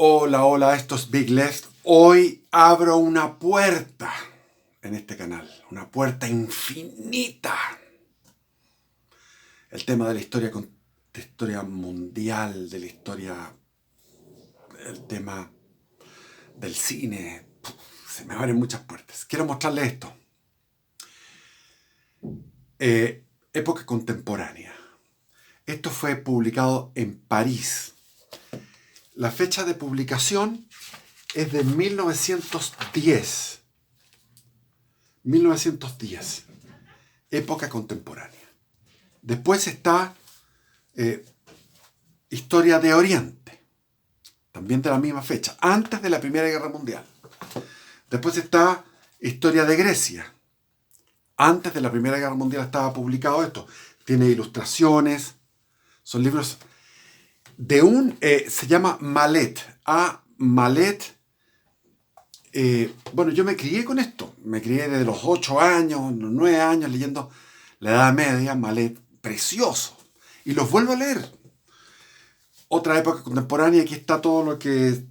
Hola, hola, esto es Big Left. Hoy abro una puerta en este canal, una puerta infinita. El tema de la historia mundial, de la historia, el tema del cine. Se me abren muchas puertas. Quiero mostrarles esto. Época contemporánea. Esto fue publicado en París. La fecha de publicación es de 1910. 1910. Época contemporánea. Después está Historia de Oriente, también de la misma fecha, antes de la Primera Guerra Mundial. Después está Historia de Grecia. Antes de la Primera Guerra Mundial estaba publicado esto. Tiene ilustraciones, son libros de se llama Malet. Malet. Bueno, yo me crié con esto. Me crié desde los 8 años, los 9 años leyendo la Edad Media, Malet, precioso. Y los vuelvo a leer. Otra época contemporánea, aquí está todo lo que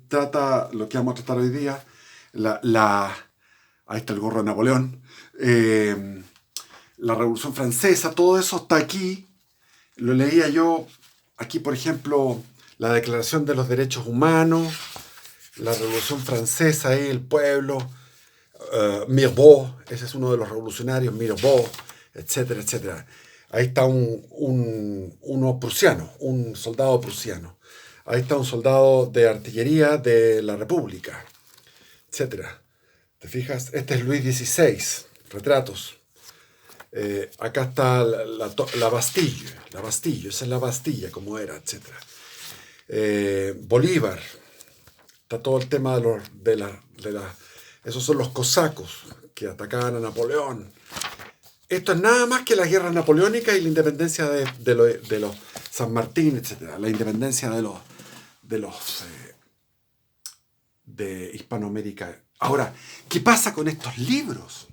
vamos a tratar hoy día. Ahí está el gorro de Napoleón. La Revolución Francesa, todo eso está aquí. Lo leía yo. Aquí, por ejemplo, la Declaración de los Derechos Humanos, la Revolución Francesa, ahí el pueblo, Mirabeau, ese es uno de los revolucionarios, Mirabeau, etcétera, etcétera. Ahí está uno prusiano, un soldado prusiano. Ahí está un soldado de artillería de la República, etcétera. ¿Te fijas? Este es Luis XVI, retratos. Acá está la Bastille, esa es la Bastilla, como era, etcétera. Bolívar, está todo el tema esos son los cosacos que atacaban a Napoleón. Esto es nada más que las guerras napoleónicas y la independencia de los San Martín, etcétera. La independencia de Hispanoamérica. Ahora, ¿qué pasa con estos libros?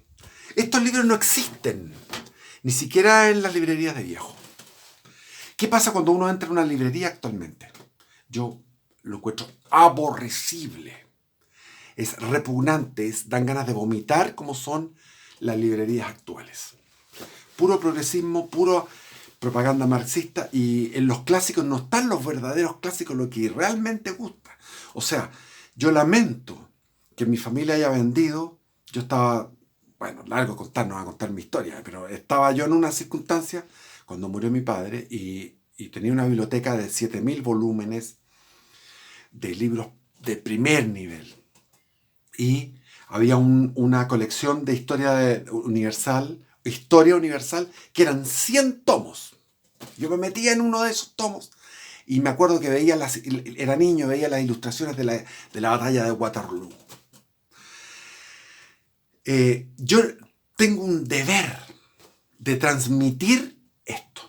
Estos libros no existen, ni siquiera en las librerías de viejo. ¿Qué pasa cuando uno entra en una librería actualmente? Yo lo encuentro aborrecible. Es repugnante, dan ganas de vomitar como son las librerías actuales. Puro progresismo, puro propaganda marxista, y en los clásicos no están los verdaderos clásicos, lo que realmente gusta. O sea, yo lamento que mi familia haya vendido. Yo estaba, bueno, largo contar, no voy a contar mi historia, pero estaba yo en una circunstancia cuando murió mi padre y tenía una biblioteca de 7.000 volúmenes de libros de primer nivel. Y había una colección de historia universal, que eran 100 tomos. Yo me metía en uno de esos tomos y me acuerdo que era niño, veía las ilustraciones de la batalla de Waterloo. Yo tengo un deber de transmitir esto,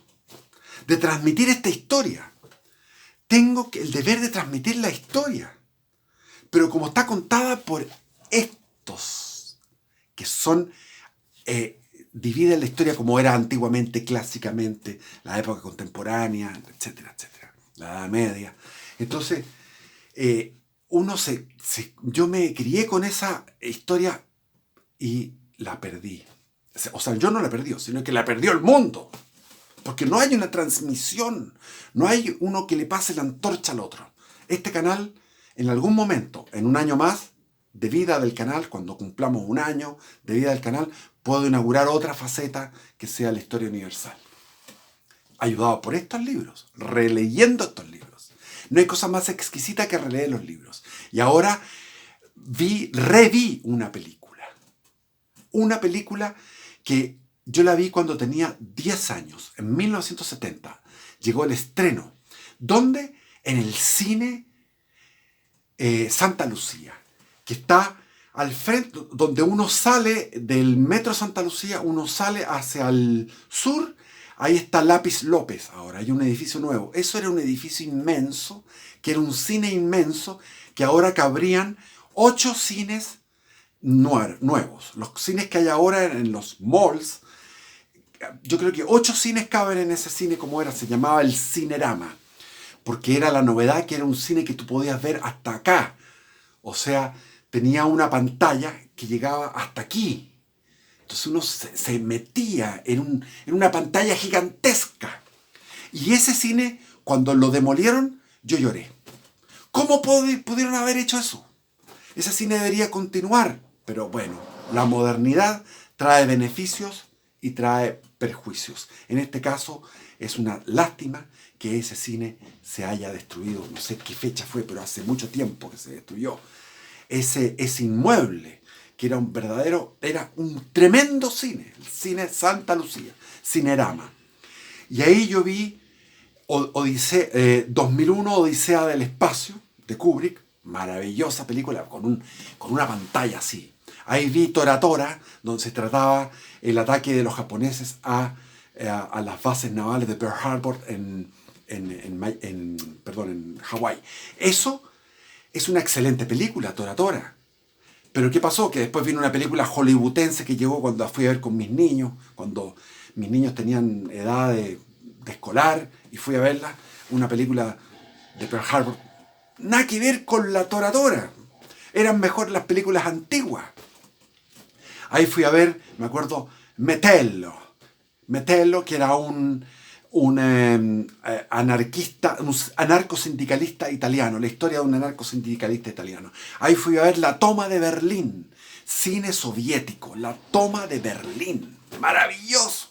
de transmitir esta historia. Tengo el deber de transmitir la historia, pero como está contada por estos, que son, dividen la historia como era antiguamente, clásicamente, la época contemporánea, etcétera, etcétera, la Edad Media. Entonces, yo me crié con esa historia y la perdí. O sea, yo no la perdí, sino que la perdió el mundo. Porque no hay una transmisión, no hay uno que le pase la antorcha al otro. Este canal, en algún momento, en un año más de vida del canal, cuando cumplamos un año de vida del canal, puedo inaugurar otra faceta que sea la historia universal. Ayudado por estos libros, releyendo estos libros. No hay cosa más exquisita que releer los libros. Y ahora reví una película. Una película que yo la vi cuando tenía 10 años, en 1970. Llegó el estreno. ¿Dónde? En el cine Santa Lucía, que está al frente, donde uno sale del metro Santa Lucía, uno sale hacia el sur. Ahí está Lápiz López ahora, hay un edificio nuevo. Eso era un edificio inmenso, que era un cine inmenso, que ahora cabrían 8 cines nuevos. Los cines que hay ahora en los malls, yo creo que 8 cines caben en ese cine como era, se llamaba el Cinerama. porque era la novedad que era un cine que tú podías ver hasta acá. O sea, tenía una pantalla que llegaba hasta aquí. Entonces uno se metía en una pantalla gigantesca. Y ese cine, cuando lo demolieron, yo lloré. ¿Cómo pudieron haber hecho eso? Ese cine debería continuar. Pero bueno, la modernidad trae beneficios y trae perjuicios. En este caso, es una lástima que ese cine se haya destruido. No sé qué fecha fue, pero hace mucho tiempo que se destruyó. Ese inmueble, que era un tremendo cine, el cine Santa Lucía, Cinerama. Y ahí yo vi 2001, Odisea del Espacio, de Kubrick, maravillosa película, con una pantalla así. Ahí vi Tora Tora, donde se trataba el ataque de los japoneses a las bases navales de Pearl Harbor en Hawái. Eso es una excelente película, Tora Tora. Pero ¿qué pasó? Que después vino una película hollywoodense que llegó cuando fui a ver con mis niños, cuando mis niños tenían edad de escolar, y fui a verla, una película de Pearl Harbor. Nada que ver con la Tora Tora. Eran mejor las películas antiguas. Ahí fui a ver, me acuerdo, Metello, que era un anarquista, un anarcosindicalista italiano, la historia de un anarcosindicalista italiano. Ahí fui a ver La Toma de Berlín, cine soviético, La Toma de Berlín, maravilloso.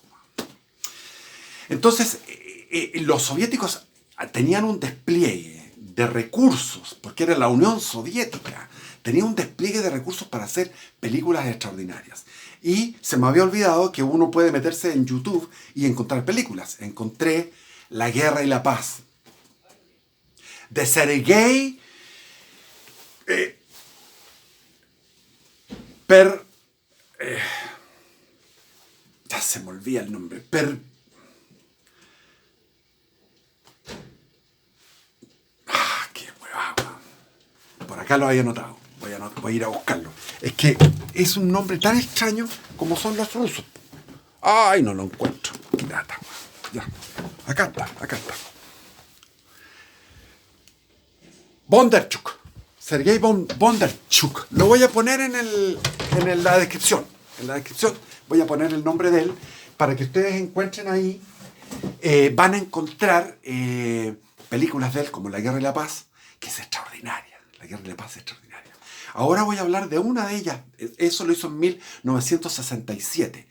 Entonces, los soviéticos tenían un despliegue de recursos, porque era la Unión Soviética, tenía un despliegue de recursos para hacer películas extraordinarias. Y se me había olvidado que uno puede meterse en YouTube y encontrar películas. Encontré La Guerra y la Paz, de Sergei ya se me olvida el nombre. Qué huevada. Por acá lo había anotado. Voy a ir a buscarlo. Es que es un nombre tan extraño como son los rusos. Ay, no lo encuentro. Qué lata. Ya. Acá está. Bondarchuk. Sergei Bondarchuk. Lo voy a poner en la descripción. En la descripción voy a poner el nombre de él para que ustedes encuentren ahí. Van a encontrar películas de él como La Guerra y la Paz, que es extraordinaria. La Guerra y la Paz es extraordinaria. Ahora voy a hablar de una de ellas. Eso lo hizo en 1967.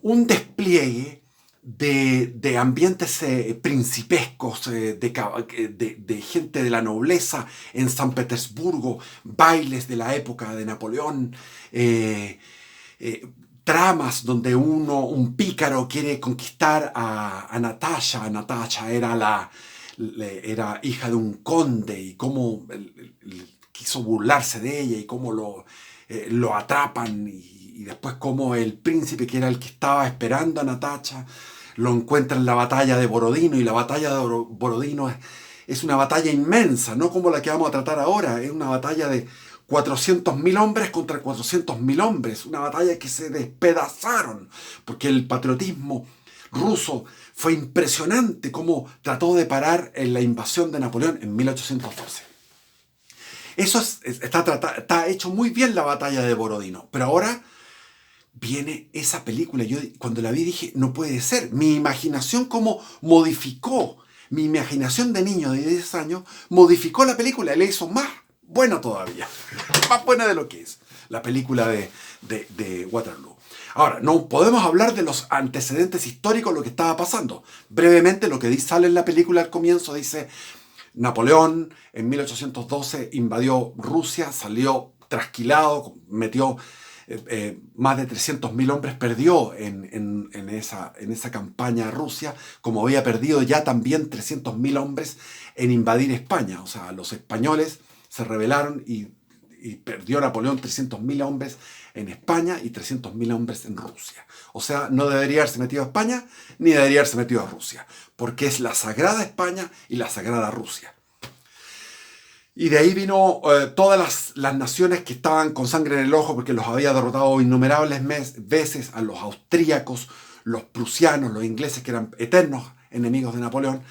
Un despliegue de ambientes principescos, de gente de la nobleza en San Petersburgo, bailes de la época de Napoleón, tramas donde un pícaro quiere conquistar a Natasha. Natasha era hija de un conde y cómo quiso burlarse de ella y cómo lo atrapan y después cómo el príncipe, que era el que estaba esperando a Natasha, lo encuentra en la batalla de Borodino. Y la batalla de Borodino es una batalla inmensa, no como la que vamos a tratar ahora. Es una batalla de 400.000 hombres contra 400.000 hombres. Una batalla que se despedazaron, porque el patriotismo ruso fue impresionante, cómo trató de parar en la invasión de Napoleón en 1812. Eso está hecho muy bien, la batalla de Borodino. Pero ahora viene esa película. Yo cuando la vi dije, no puede ser. Mi imaginación cómo modificó. Mi imaginación de niño de 10 años modificó la película y la hizo más buena todavía. Más buena de lo que es la película de Waterloo. Ahora, no podemos hablar de los antecedentes históricos, lo que estaba pasando. Brevemente, lo que sale en la película al comienzo dice: Napoleón en 1812 invadió Rusia, salió trasquilado, metió más de 300.000 hombres, perdió en esa campaña a Rusia, como había perdido ya también 300.000 hombres en invadir España. O sea, los españoles se rebelaron y perdió Napoleón 300.000 hombres en España y 300.000 hombres en Rusia. O sea, no debería haberse metido a España ni debería haberse metido a Rusia, porque es la Sagrada España y la Sagrada Rusia. Y de ahí vino todas las naciones que estaban con sangre en el ojo, porque los había derrotado innumerables veces, a los austríacos, los prusianos, los ingleses, que eran eternos enemigos de Napoleón.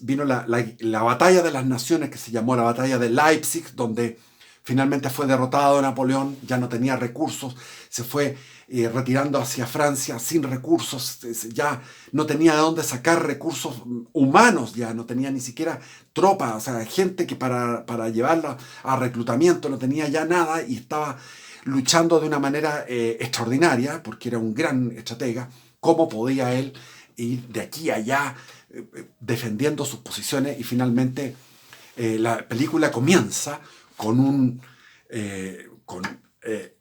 vino la batalla de las naciones, que se llamó la batalla de Leipzig, donde finalmente fue derrotado Napoleón, ya no tenía recursos, se fue retirando hacia Francia sin recursos, ya no tenía de dónde sacar recursos humanos, ya no tenía ni siquiera tropas, o sea, gente que para llevarla a reclutamiento, no tenía ya nada y estaba luchando de una manera extraordinaria, porque era un gran estratega. ¿Cómo podía él ir de aquí a allá defendiendo sus posiciones? Y finalmente la película comienza con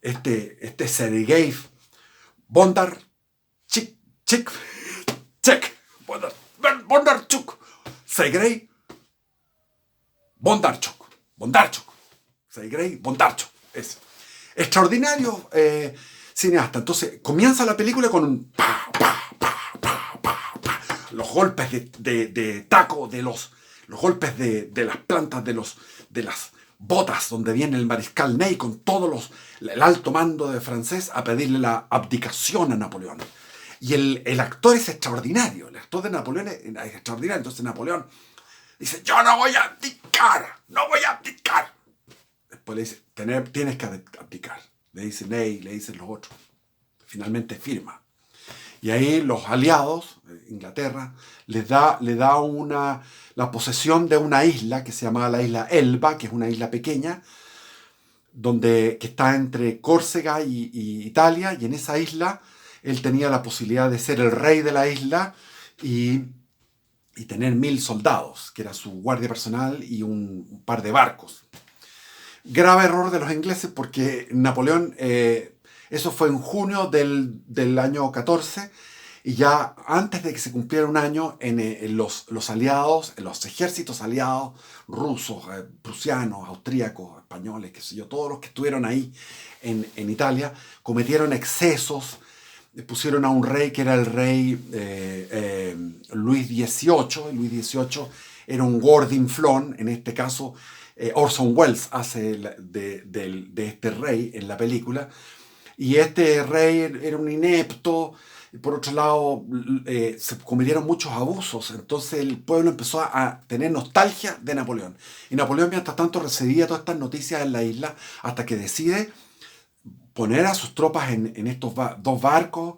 este Sergei Bondarchuk, Sergei Bondarchuk, es extraordinario cineasta. Entonces comienza la película con un los golpes de taco, los golpes de las plantas de las botas, donde viene el mariscal Ney con el alto mando de francés a pedirle la abdicación a Napoleón. Y el actor es extraordinario, el actor de Napoleón es extraordinario. Entonces Napoleón dice: yo no voy a abdicar, no voy a abdicar. Después le dice: tienes que abdicar. Le dice Ney, le dicen los otros. Finalmente firma. Y ahí los aliados, Inglaterra, le da la posesión de una isla que se llamaba la isla Elba, que es una isla pequeña, que está entre Córcega y Italia, y en esa isla él tenía la posibilidad de ser el rey de la isla y tener 1000 soldados, que era su guardia personal y un par de barcos. Grave error de los ingleses, porque Napoleón, eso fue en junio del año 14, y ya antes de que se cumpliera un año, en los aliados, en los ejércitos aliados, rusos, prusianos, austríacos, españoles, qué sé yo, todos los que estuvieron ahí en Italia, cometieron excesos, pusieron a un rey que era el rey Luis XVIII. Luis XVIII era un gordinflón. En este caso Orson Welles hace de este rey en la película, y este rey era un inepto. Por otro lado, se cometieron muchos abusos, entonces el pueblo empezó a tener nostalgia de Napoleón. Y Napoleón, mientras tanto, recibía todas estas noticias en la isla, hasta que decide poner a sus tropas en estos dos barcos,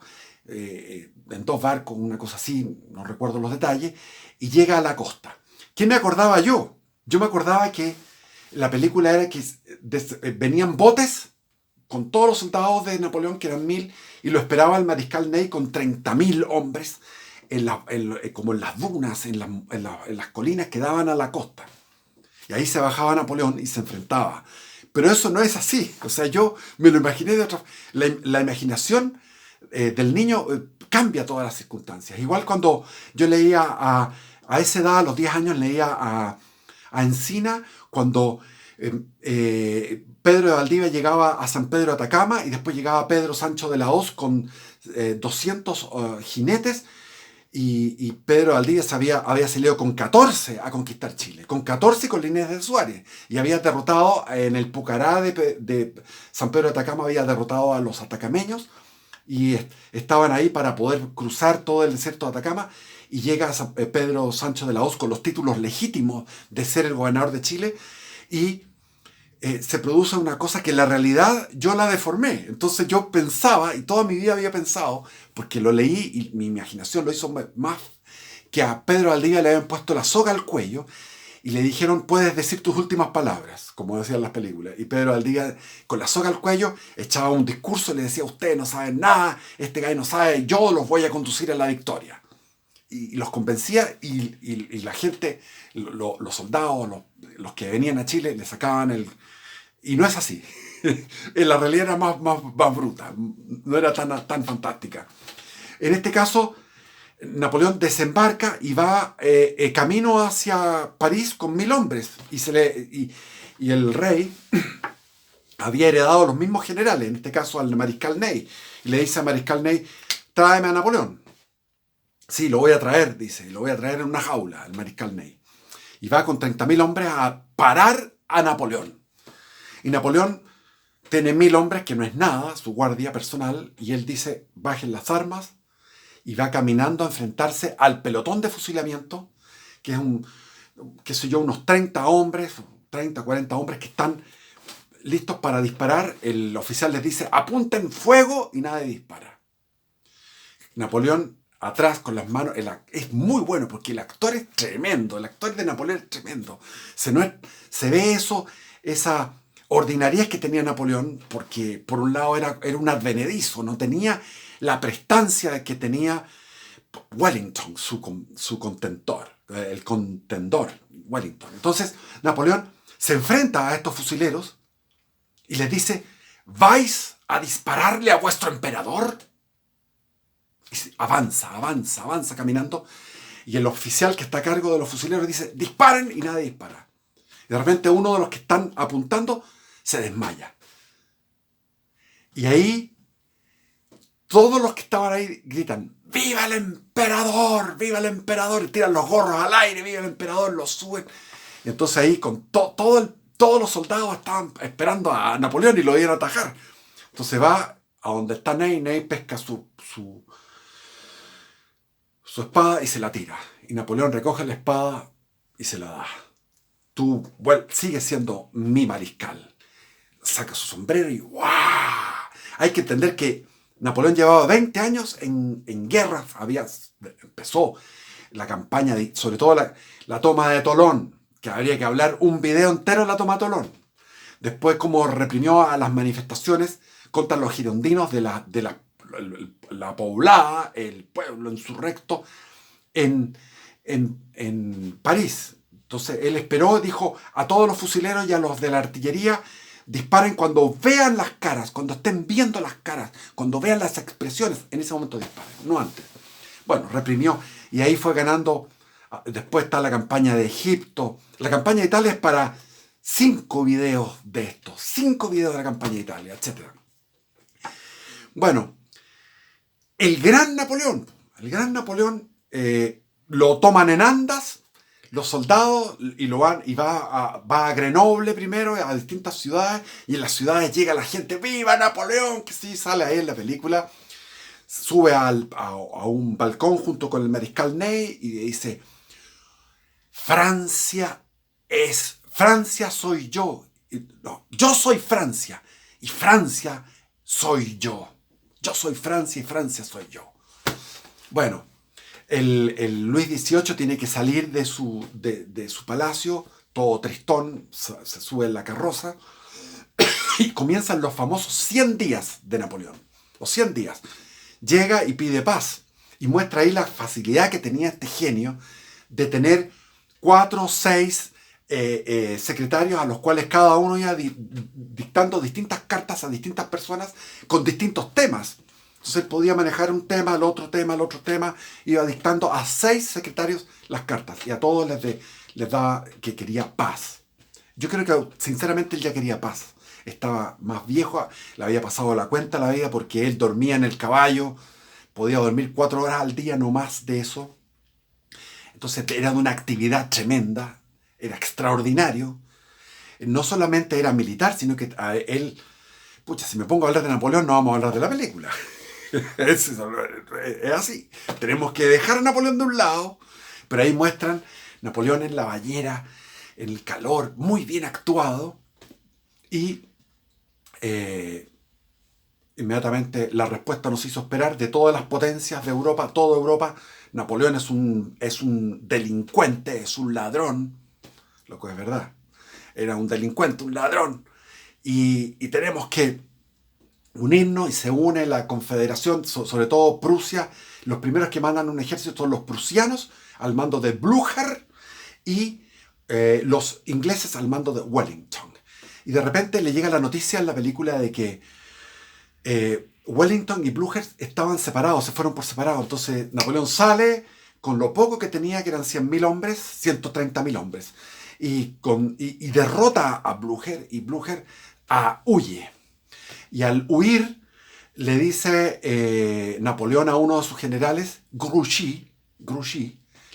una cosa así, no recuerdo los detalles, y llega a la costa. ¿Qué me acordaba yo? Yo me acordaba que la película era que venían botes con todos los soldados de Napoleón, que eran 1000, y lo esperaba el mariscal Ney con 30.000 hombres, como en las dunas, en las colinas que daban a la costa. Y ahí se bajaba Napoleón y se enfrentaba. Pero eso no es así. O sea, yo me lo imaginé de otra forma. La imaginación del niño cambia todas las circunstancias. Igual cuando yo leía a esa edad, a los 10 años, leía a Encina, cuando Pedro de Valdivia llegaba a San Pedro de Atacama, y después llegaba Pedro Sancho de la Hoz con 200 jinetes, y Pedro de Valdivia había salido con 14 a conquistar Chile, con 14 con Inés de Suárez, y había derrotado en el Pucará de San Pedro de Atacama, había derrotado a los atacameños, y estaban ahí para poder cruzar todo el desierto de Atacama, y llega Pedro Sancho de la Hoz con los títulos legítimos de ser el gobernador de Chile, y se produce una cosa que en la realidad yo la deformé. Entonces yo pensaba, y toda mi vida había pensado, porque lo leí y mi imaginación lo hizo más, que a Pedro Valdivia le habían puesto la soga al cuello y le dijeron: puedes decir tus últimas palabras, como decían las películas. Y Pedro Valdivia, con la soga al cuello, echaba un discurso y le decía: ustedes no saben nada, este gallo no sabe, yo los voy a conducir a la victoria. Y los convencía, y la gente, los soldados, los que venían a Chile, le sacaban el... Y no es así. En la realidad era más bruta, no era tan fantástica. En este caso, Napoleón desembarca y va camino hacia París con 1000 hombres. Y el rey había heredado a los mismos generales, en este caso al mariscal Ney. Y le dice al mariscal Ney: tráeme a Napoleón. Sí, lo voy a traer, dice, lo voy a traer en una jaula, el mariscal Ney. Y va con 30.000 hombres a parar a Napoleón. Y Napoleón tiene 1000 hombres, que no es nada, su guardia personal, y él dice: bajen las armas, y va caminando a enfrentarse al pelotón de fusilamiento, que es qué sé yo, unos 30 hombres, 30, 40 hombres que están listos para disparar. El oficial les dice, apunten fuego, y nadie dispara. Napoleón atrás con las manos, es muy bueno porque el actor es tremendo, el actor de Napoleón es tremendo. Se ve esa ordinariedad que tenía Napoleón, porque por un lado era un advenedizo, no tenía la prestancia que tenía Wellington, su contendor, el contendor Wellington. Entonces Napoleón se enfrenta a estos fusileros y les dice, ¿vais a dispararle a vuestro emperador? Y avanza caminando, y el oficial que está a cargo de los fusileros dice, disparen, y nadie dispara. Y de repente uno de los que están apuntando se desmaya. Y ahí todos los que estaban ahí gritan, ¡viva el emperador! ¡Viva el emperador! Y tiran los gorros al aire, ¡viva el emperador! Los suben. Y entonces ahí con todos los soldados estaban esperando a Napoleón y lo iban a atajar. Entonces va a donde está Ney, pesca su espada y se la tira. Y Napoleón recoge la espada y se la da. Tú sigues siendo mi mariscal. Saca su sombrero y ¡guau! Hay que entender que Napoleón llevaba 20 años en guerra. Empezó la campaña, sobre todo la toma de Tolón, que habría que hablar un video entero de la toma de Tolón. Después cómo reprimió a las manifestaciones contra los girondinos de la poblada, el pueblo insurrecto en París. Entonces él esperó, dijo a todos los fusileros y a los de la artillería, disparen cuando vean las caras, cuando estén viendo las caras, cuando vean las expresiones, en ese momento disparen, no antes. Bueno, reprimió y ahí fue ganando. Después está la campaña de Egipto. La campaña de Italia es para 5 videos de estos, 5 videos de la campaña de Italia, etc. Bueno, el gran Napoleón lo toman en andas los soldados y va a Grenoble primero, a distintas ciudades, y en las ciudades llega la gente, ¡viva Napoleón! Que sí, sale ahí en la película, sube a un balcón junto con el mariscal Ney y dice, Francia soy yo. No, yo soy Francia y Francia soy yo. Yo soy Francia y Francia soy yo. Bueno, el Luis XVIII tiene que salir de su palacio, todo tristón, se sube en la carroza y comienzan los famosos 100 días de Napoleón. Los 100 días. Llega y pide paz y muestra ahí la facilidad que tenía este genio de tener 4 o 6 secretarios a los cuales cada uno iba dictando distintas cartas a distintas personas con distintos temas. Entonces él podía manejar un tema, el otro tema, iba dictando a 6 secretarios las cartas y a todos les daba que quería paz. Yo creo que sinceramente él ya quería paz. Estaba más viejo, le había pasado la cuenta la vida porque él dormía en el caballo, podía dormir 4 horas al día, no más de eso. Entonces era de una actividad tremenda, era extraordinario. No solamente era militar, sino que él, si me pongo a hablar de Napoleón no vamos a hablar de la película. Es así. Tenemos que dejar a Napoleón de un lado, pero ahí muestran Napoleón en la bañera, en el calor, muy bien actuado, y inmediatamente la respuesta nos hizo esperar de todas las potencias de Europa, toda Europa. Napoleón es un delincuente, es un ladrón, lo que es verdad. Era un delincuente, un ladrón, y tenemos que unirnos, y se une la confederación, sobre todo Prusia. Los primeros que mandan un ejército son los prusianos al mando de Blücher y los ingleses al mando de Wellington. Y de repente le llega la noticia en la película de que Wellington y Blücher estaban separados, se fueron por separado. Entonces Napoleón sale con lo poco que tenía, que eran 100.000 hombres, 130.000 hombres, y derrota a Blücher, y Blücher huye. Y al huir, le dice Napoleón a uno de sus generales, Grouchy,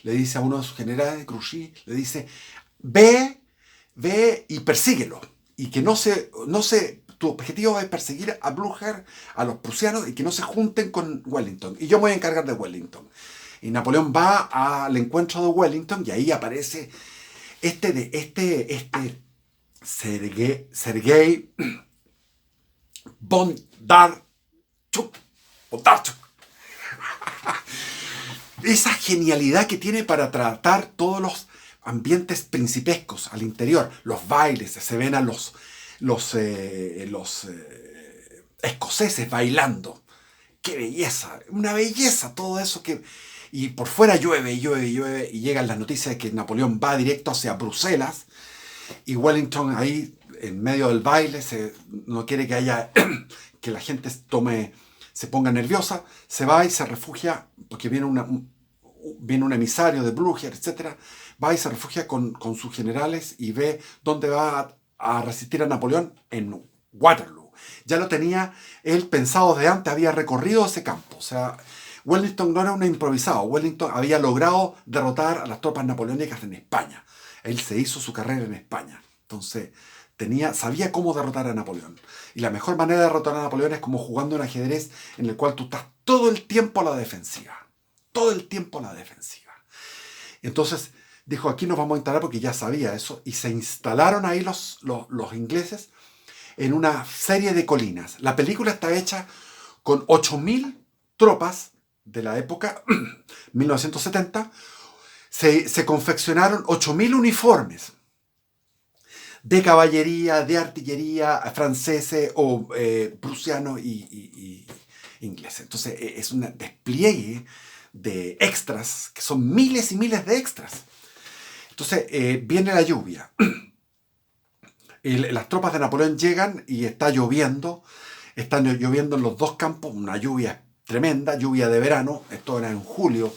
le dice a uno de sus generales, Grouchy, le dice, ve y persíguelo. Y que tu objetivo es perseguir a Blücher, a los prusianos, y que no se junten con Wellington. Y yo me voy a encargar de Wellington. Y Napoleón va al encuentro de Wellington y ahí aparece Sergei Bondarchuk. Bondarchuk. Esa genialidad que tiene para tratar todos los ambientes principescos al interior, los bailes, se ven a los escoceses bailando. ¡Qué belleza! Una belleza todo eso que... Y por fuera llueve, llueve, llueve, y llegan las noticias de que Napoleón va directo hacia Bruselas, y Wellington ahí, en medio del baile, no quiere que haya... que la gente se ponga nerviosa, se va y se refugia, porque viene un emisario de Blücher, etc. Va y se refugia con sus generales y ve dónde va a resistir a Napoleón en Waterloo. Ya lo tenía él pensado de antes, había recorrido ese campo. O sea, Wellington no era un improvisado. Wellington había logrado derrotar a las tropas napoleónicas en España. Él se hizo su carrera en España. Entonces, sabía cómo derrotar a Napoleón. Y la mejor manera de derrotar a Napoleón es como jugando un ajedrez en el cual tú estás todo el tiempo a la defensiva. Todo el tiempo a la defensiva. Entonces dijo, aquí nos vamos a instalar, porque ya sabía eso. Y se instalaron ahí los ingleses en una serie de colinas. La película está hecha con 8.000 tropas de la época, 1970. Se confeccionaron 8.000 uniformes de caballería, de artillería, franceses o prusianos y ingleses. Entonces es un despliegue de extras, que son miles y miles de extras. Entonces viene la lluvia. Las tropas de Napoleón llegan y está lloviendo. Están lloviendo en los dos campos, una lluvia tremenda, lluvia de verano. Esto era en julio,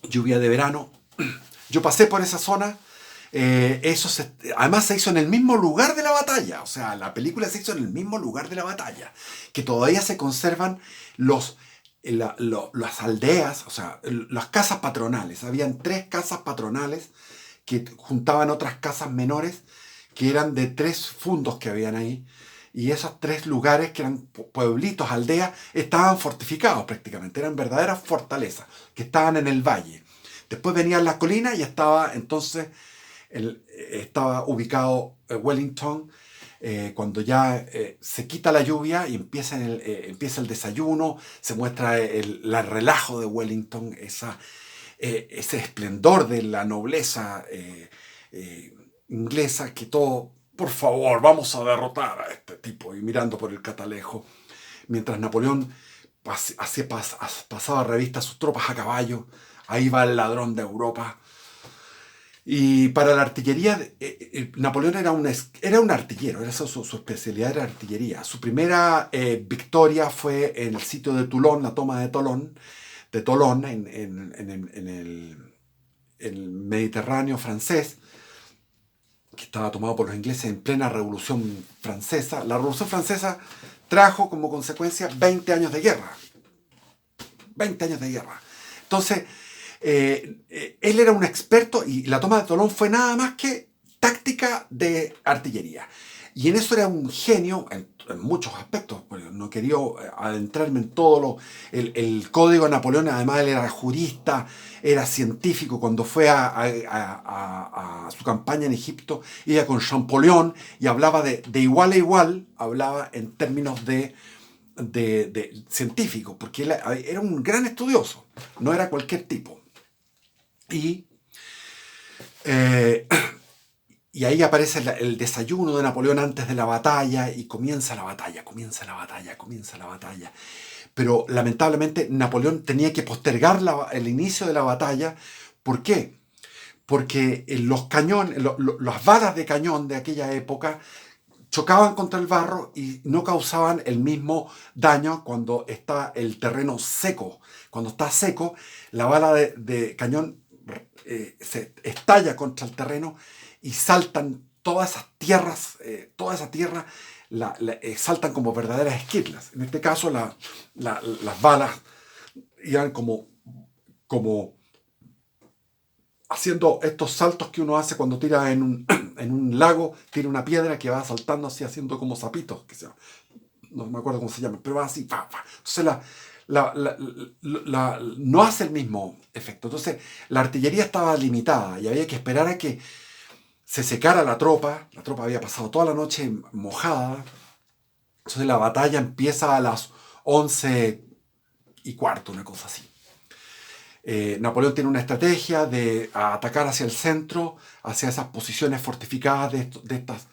lluvia de verano. Yo pasé por esa zona. Además se hizo en el mismo lugar de la batalla. O sea, la película se hizo en el mismo lugar de la batalla, que todavía se conservan las aldeas, o sea, las casas patronales. Habían 3 casas patronales que juntaban otras casas menores, que eran de 3 fundos que habían ahí. Y esos 3 lugares, que eran pueblitos, aldeas, estaban fortificados prácticamente. Eran verdaderas fortalezas que estaban en el valle. Después venían las colinas y estaba entonces... estaba ubicado Wellington, cuando ya se quita la lluvia y empieza el desayuno, se muestra el relajo de Wellington, ese esplendor de la nobleza inglesa, que todo, por favor, vamos a derrotar a este tipo, y mirando por el catalejo, mientras Napoleón pasaba revista a sus tropas a caballo. Ahí va el ladrón de Europa. Y para la artillería, Napoleón era un artillero, su especialidad era artillería. Su primera victoria fue en el sitio de Toulon, la toma de Tolón en el Mediterráneo francés, que estaba tomado por los ingleses en plena Revolución Francesa. La Revolución Francesa trajo como consecuencia 20 años de guerra. 20 años de guerra. Entonces... él era un experto, y la toma de Tolón fue nada más que táctica de artillería. Y en eso era un genio en muchos aspectos. No quería adentrarme en todo el código de Napoleón. Además, él era jurista, era científico. Cuando fue a su campaña en Egipto, iba con Champollion y hablaba de igual a igual, hablaba en términos de científico, porque él era un gran estudioso, no era cualquier tipo. Y ahí aparece el desayuno de Napoleón antes de la batalla, y comienza la batalla. Pero lamentablemente Napoleón tenía que postergar el inicio de la batalla. ¿Por qué? Porque los cañones, las balas de cañón de aquella época chocaban contra el barro y no causaban el mismo daño cuando está el terreno seco. Cuando está seco, la bala de cañón se estalla contra el terreno y saltan todas esas tierras, saltan como verdaderas esquirlas. En este caso, las balas iban como haciendo estos saltos que uno hace cuando tira en un lago, tira una piedra que va saltando así, haciendo como zapitos, no me acuerdo cómo se llama, pero va así, fa. Entonces no hace el mismo efecto. Entonces, la artillería estaba limitada y había que esperar a que se secara la tropa. La tropa había pasado toda la noche mojada. Entonces, la batalla empieza a las 11:15, una cosa así. Napoleón tiene una estrategia de atacar hacia el centro, hacia esas posiciones fortificadas de estas,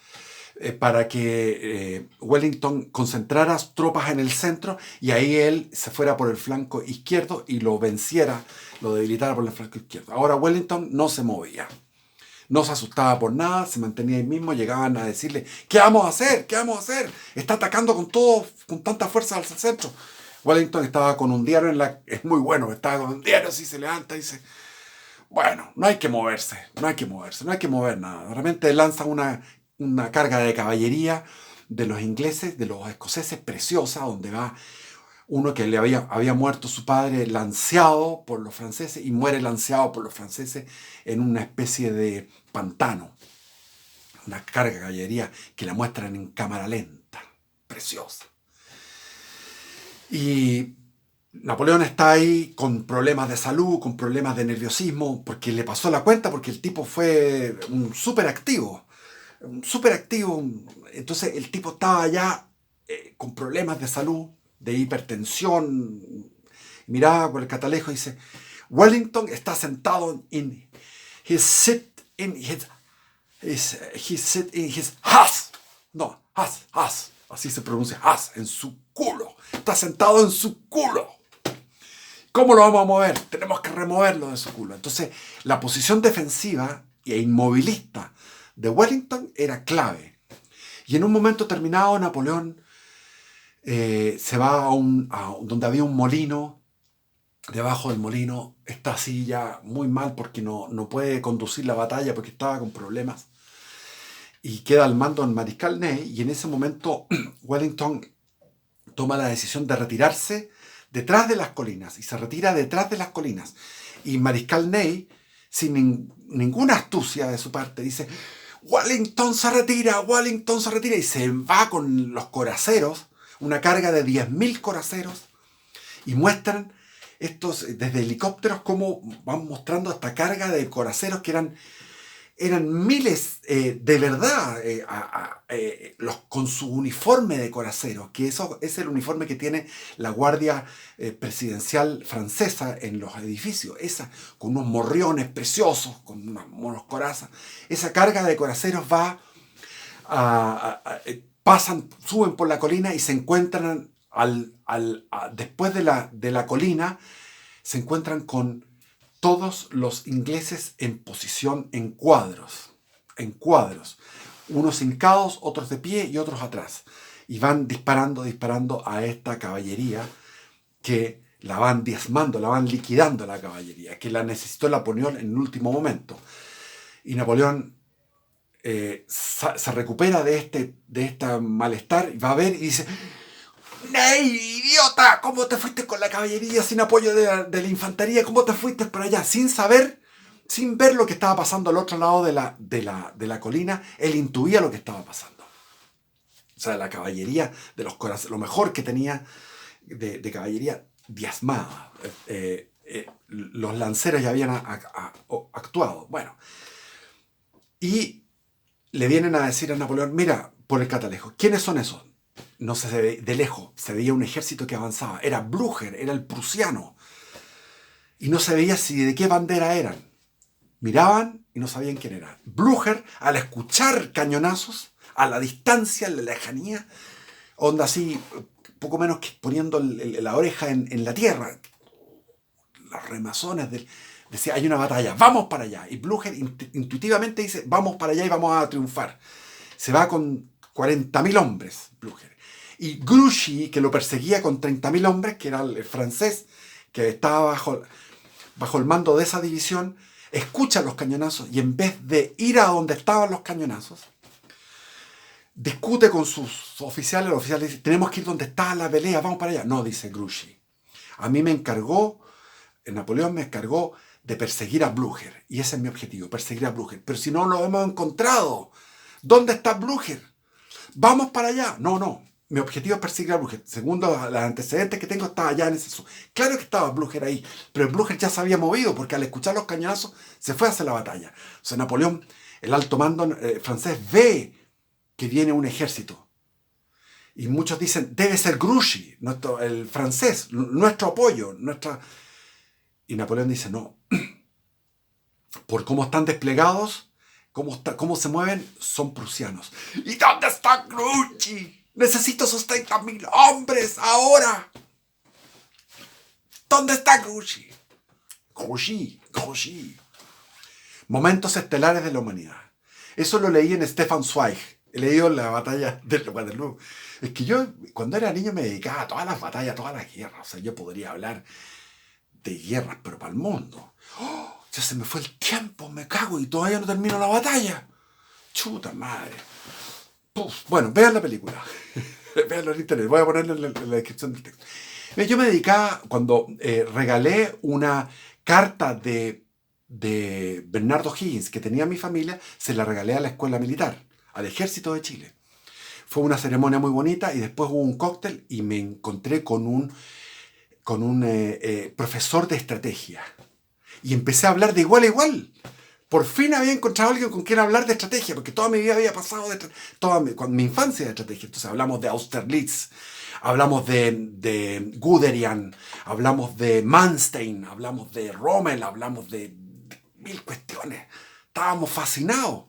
para que Wellington concentrara tropas en el centro y ahí él se fuera por el flanco izquierdo y lo venciera, lo debilitara por el flanco izquierdo. Ahora Wellington no se movía, no se asustaba por nada, se mantenía ahí mismo, llegaban a decirle, ¿qué vamos a hacer? ¿Qué vamos a hacer? Está atacando con tanta fuerza al centro. Wellington estaba con un diario es muy bueno, estaba con un diario así, se levanta y dice, bueno, no hay que moverse, no hay que mover nada. Realmente lanzan una carga de caballería de los ingleses, de los escoceses, preciosa, donde va uno que había muerto su padre lanceado por los franceses y muere lanceado por los franceses en una especie de pantano. Una carga de caballería que la muestran en cámara lenta, preciosa. Y Napoleón está ahí con problemas de salud, con problemas de nerviosismo, porque le pasó la cuenta, porque el tipo fue un súper activo. Entonces el tipo estaba ya con problemas de salud, de hipertensión. Miraba por el catalejo y dice, Wellington está sentado in his has. No, has. Así se pronuncia, has, en su culo. Está sentado en su culo. ¿Cómo lo vamos a mover? Tenemos que removerlo de su culo. Entonces, la posición defensiva e inmovilista de Wellington era clave. Y en un momento terminado, Napoleón se va a donde había un molino. Debajo del molino está así ya muy mal porque no puede conducir la batalla porque estaba con problemas. Y queda al mando del mariscal Ney. Y en ese momento, Wellington toma la decisión de retirarse detrás de las colinas, y se retira detrás de las colinas. Y Mariscal Ney, sin ninguna astucia de su parte, dice, Wellington se retira, y se va con los coraceros, una carga de 10.000 coraceros, y muestran estos, desde helicópteros, cómo van mostrando esta carga de coraceros que eran miles de verdad, con su uniforme de coraceros, que eso es el uniforme que tiene la Guardia Presidencial francesa en los edificios, esa con unos morriones preciosos, con unos corazas. Esa carga de coraceros va, pasan, suben por la colina y se encuentran, después de la colina, se encuentran con todos los ingleses en posición en cuadros, unos hincados, otros de pie y otros atrás, y van disparando a esta caballería, que la van diezmando, la van liquidando la caballería, que la necesitó Napoleón en el último momento. Y Napoleón se recupera de este malestar, y va a ver y dice, ¡Ney, idiota! ¿Cómo te fuiste con la caballería sin apoyo de la infantería? ¿Cómo te fuiste para allá? Sin ver lo que estaba pasando al otro lado de la colina, él intuía lo que estaba pasando. O sea, la caballería de los corazones, lo mejor que tenía de caballería diezmada. Los lanceros ya habían actuado. Bueno, y le vienen a decir a Napoleón, mira, por el catalejo, ¿quiénes son esos? No se ve, de lejos se veía un ejército que avanzaba. Era Blücher, era el prusiano. Y no se veía si de qué bandera eran. Miraban y no sabían quién era. Blücher, al escuchar cañonazos, a la distancia, en la lejanía, onda así, poco menos que poniendo la oreja en la tierra. Los remazones decía, hay una batalla, vamos para allá. Y Blücher intuitivamente dice, vamos para allá y vamos a triunfar. Se va con 40.000 hombres, Blücher. Y Grouchy, que lo perseguía con 30.000 hombres, que era el francés, que estaba bajo el mando de esa división, escucha los cañonazos y en vez de ir a donde estaban los cañonazos, discute con sus oficiales. Los oficiales dicen, tenemos que ir donde está la pelea, vamos para allá. No, dice Grouchy. A mí Napoleón me encargó de perseguir a Blücher. Y ese es mi objetivo, perseguir a Blücher. Pero si no lo hemos encontrado, ¿dónde está Blücher? Vamos para allá. No. mi objetivo es perseguir a Blücher. Segundo los antecedentes que tengo, estaba ya en ese... Claro que estaba Blücher ahí, pero Blücher ya se había movido porque al escuchar los cañonazos se fue a hacer la batalla. O sea, Napoleón, el alto mando francés, ve que viene un ejército. Y muchos dicen, debe ser Grouchy, el francés, nuestro apoyo. Y Napoleón dice, no. Por cómo están desplegados, cómo se mueven, son prusianos. ¿Y dónde está Grouchy? Necesito esos 30.000 hombres ahora. ¿Dónde está Grouchy? Grouchy. Momentos estelares de la humanidad. Eso lo leí en Stefan Zweig. He leído la batalla de Waterloo. Es que yo, cuando era niño, me dedicaba a todas las batallas, a todas las guerras. O sea, yo podría hablar de guerras, pero para el mundo. ¡Oh! Ya se me fue el tiempo, me cago, y todavía no termino la batalla. Chuta madre. Puf. Bueno, vean la película. Veanlo en internet. Voy a ponerlo en la descripción del texto. Yo me dedicaba, cuando regalé una carta de Bernardo Higgins que tenía mi familia, se la regalé a la escuela militar, al ejército de Chile. Fue una ceremonia muy bonita y después hubo un cóctel y me encontré con un profesor de estrategia. Y empecé a hablar de igual a igual. Por fin había encontrado a alguien con quien hablar de estrategia, porque toda mi vida había pasado mi infancia de estrategia. Entonces hablamos de Austerlitz, hablamos de Guderian, hablamos de Manstein, hablamos de Rommel, hablamos de mil cuestiones. Estábamos fascinados.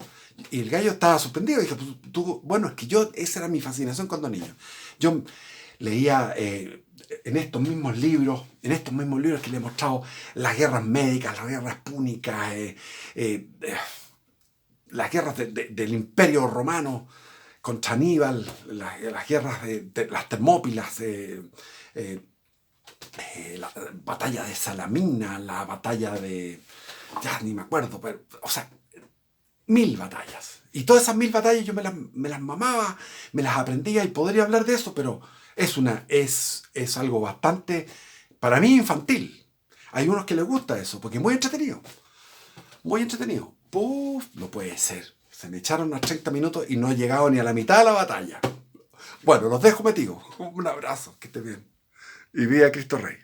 Y el gallo estaba sorprendido. Y dije, bueno, es que esa era mi fascinación cuando niño. Yo leía en estos mismos libros que le he mostrado, las guerras médicas, las guerras púnicas, las guerras del Imperio Romano contra Aníbal, las guerras de las Termópilas, la batalla de Salamina, la batalla de... ya ni me acuerdo, pero, o sea, 1000 batallas. Y todas esas 1000 batallas yo me las mamaba, me las aprendía y podría hablar de eso, pero es algo bastante, para mí, infantil. Hay unos que les gusta eso, porque es muy entretenido. Muy entretenido. Puf, no puede ser. Se me echaron unos 30 minutos y no he llegado ni a la mitad de la batalla. Bueno, los dejo metidos. Un abrazo, que esté bien. Y viva Cristo Rey.